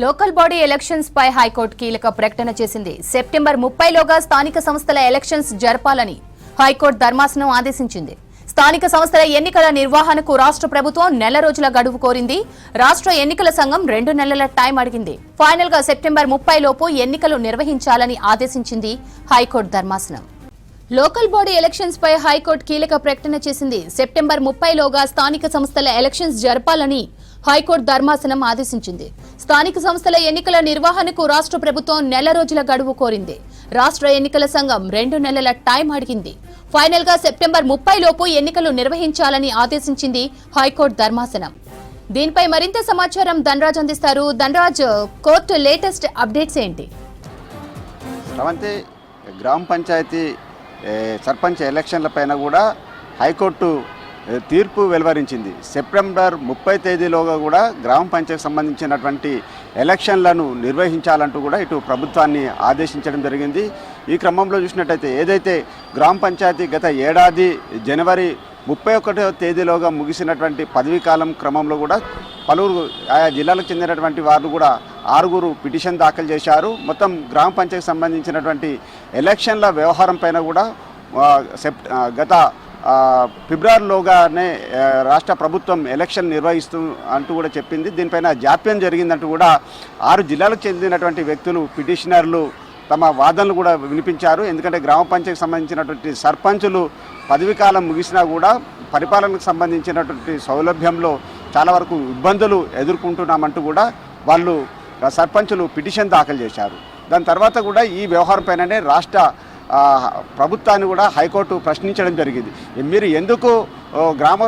Local body elections పై high court కీలక ప్రకటన చేసింది. సెప్టెంబర్ 30లోగా స్థానిక సంస్థల ఎలక్షన్స్ జరపాలని హైకోర్టు ధర్మాసనం ఆదేశించింది. స్థానిక సంస్థల ఎన్నికల నిర్వహణకు రాష్ట్ర ప్రభుత్వం నెల రోజుల గడువు కోరింది. రాష్ట్ర ఎన్నికల సంఘం 2 నెలల టైం అడిగింది. ఫైనల్ గా సెప్టెంబర్ 30 లోపు ఎన్నికలు నిర్వహించాలని ఆదేశించింది హైకోర్టు ధర్మాసనం. లోకల్ బాడీ ఎలక్షన్స్ పై హైకోర్టు కీలక ప్రకటన చేసింది. సెప్టెంబర్ 30లోగా స్థానిక సంస్థల ఎలక్షన్స్ జరపాలని హైకోర్టు ధర్మాసనం ఆదేశించింది. స్థానిక సంస్థల ఎన్నికల నిర్వహణకు రాష్ట్ర ప్రభుత్వం నెల రోజుల గడువు కోరింది. రాష్ట్ర ఎన్నికల సంఘం 2 నెలల టైం అడిగింది. ఫైనల్ గా సెప్టెంబర్ 30 లోపు ఎన్నికలు నిర్వహించాలని ఆదేశించింది హైకోర్టు ధర్మాసనం. దీనిపై మరింత సమాచారం ధనరాజ్ అందిస్తారు. ధనరాజ్, కోర్టు లేటెస్ట్ అప్డేట్స్ ఏంటి? గ్రామ పంచాయతీ సర్పంచ్ ఎలక్షన్ల పైన కూడా హైకోర్టు తీర్పు వెలువరించింది. సెప్టెంబర్ 30 తేదీలోగా కూడా గ్రామ పంచాయతీకి సంబంధించినటువంటి ఎలక్షన్లను నిర్వహించాలంటూ కూడా ఇటు ప్రభుత్వాన్ని ఆదేశించడం జరిగింది. ఈ క్రమంలో చూసినట్టయితే ఏదైతే గ్రామ పంచాయతీ గత ఏడాది జనవరి 31వ తేదీలోగా ముగిసినటువంటి పదవీ కాలం క్రమంలో కూడా పలువురు ఆయా జిల్లాలకు చెందినటువంటి వారు కూడా 6 పిటిషన్ దాఖలు చేశారు. మొత్తం గ్రామ పంచాయతీకి సంబంధించినటువంటి ఎలక్షన్ల వ్యవహారం పైన కూడా గత ఫిబ్రవరిలోగానే రాష్ట్ర ప్రభుత్వం ఎలక్షన్ నిర్వహిస్తూ అంటూ కూడా చెప్పింది. దీనిపైన జాప్యం జరిగిందంటూ కూడా 6 జిల్లాలకు చెందినటువంటి వ్యక్తులు పిటిషనర్లు తమ వాదనలు కూడా వినిపించారు. ఎందుకంటే గ్రామ పంచాయతీకి సంబంధించినటువంటి సర్పంచులు పదవీ కాలం ముగిసినా కూడా పరిపాలనకు సంబంధించినటువంటి సౌలభ్యంలో చాలా వరకు ఇబ్బందులు ఎదుర్కొంటున్నామంటూ కూడా వాళ్ళు సర్పంచులు పిటిషన్ దాఖలు చేశారు. దాని తర్వాత కూడా ఈ వ్యవహారం పైననే రాష్ట్ర ప్రభుత్వాన్ని కూడా హైకోర్టు ప్రశ్నించడం జరిగింది. మీరు ఎందుకు గ్రామ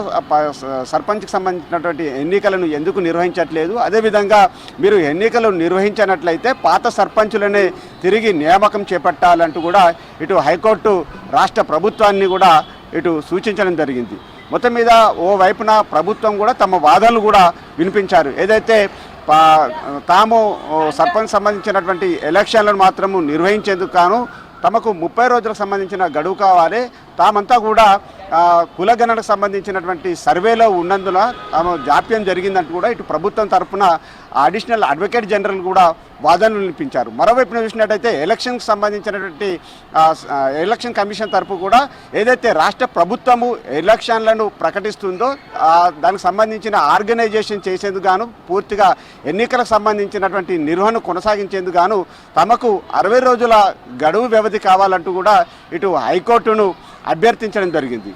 సర్పంచ్కి సంబంధించినటువంటి ఎన్నికలను ఎందుకు నిర్వహించట్లేదు? అదేవిధంగా మీరు ఎన్నికలు నిర్వహించినట్లయితే పాత సర్పంచులనే తిరిగి నియామకం చేపట్టాలంటూ కూడా ఇటు హైకోర్టు రాష్ట్ర ప్రభుత్వాన్ని కూడా ఇటు సూచించడం జరిగింది. మొత్తం మీద ఓ వైపున ప్రభుత్వం కూడా తమ వాదనలు కూడా వినిపించారు. ఏదైతే తాము సర్పంచ్ సంబంధించినటువంటి ఎలక్షన్లను మాత్రము నిర్వహించేందుకు కాను తమకు 30 రోజులకు సంబంధించిన గడువు కావాలి, తామంతా కూడా కులగణనకు సంబంధించినటువంటి సర్వేలో ఉన్నందున తాము జాప్యం జరిగిందంటూ కూడా ఇటు ప్రభుత్వం తరఫున అడిషనల్ అడ్వకేట్ జనరల్ కూడా వాదనలు వినిపించారు. మరోవైపున చూసినట్టయితే ఎలక్షన్కి సంబంధించినటువంటి ఎలక్షన్ కమిషన్ తరఫు కూడా ఏదైతే రాష్ట్ర ప్రభుత్వము ఎలక్షన్లను ప్రకటిస్తుందో దానికి సంబంధించిన ఆర్గనైజేషన్ చేసేందుకు గాను పూర్తిగా ఎన్నికలకు సంబంధించినటువంటి నిర్వహణ కొనసాగించేందుకు గాను తమకు 60 రోజుల గడువు వ్యవధి కావాలంటూ కూడా ఇటు హైకోర్టును అభ్యర్థించడం జరిగింది.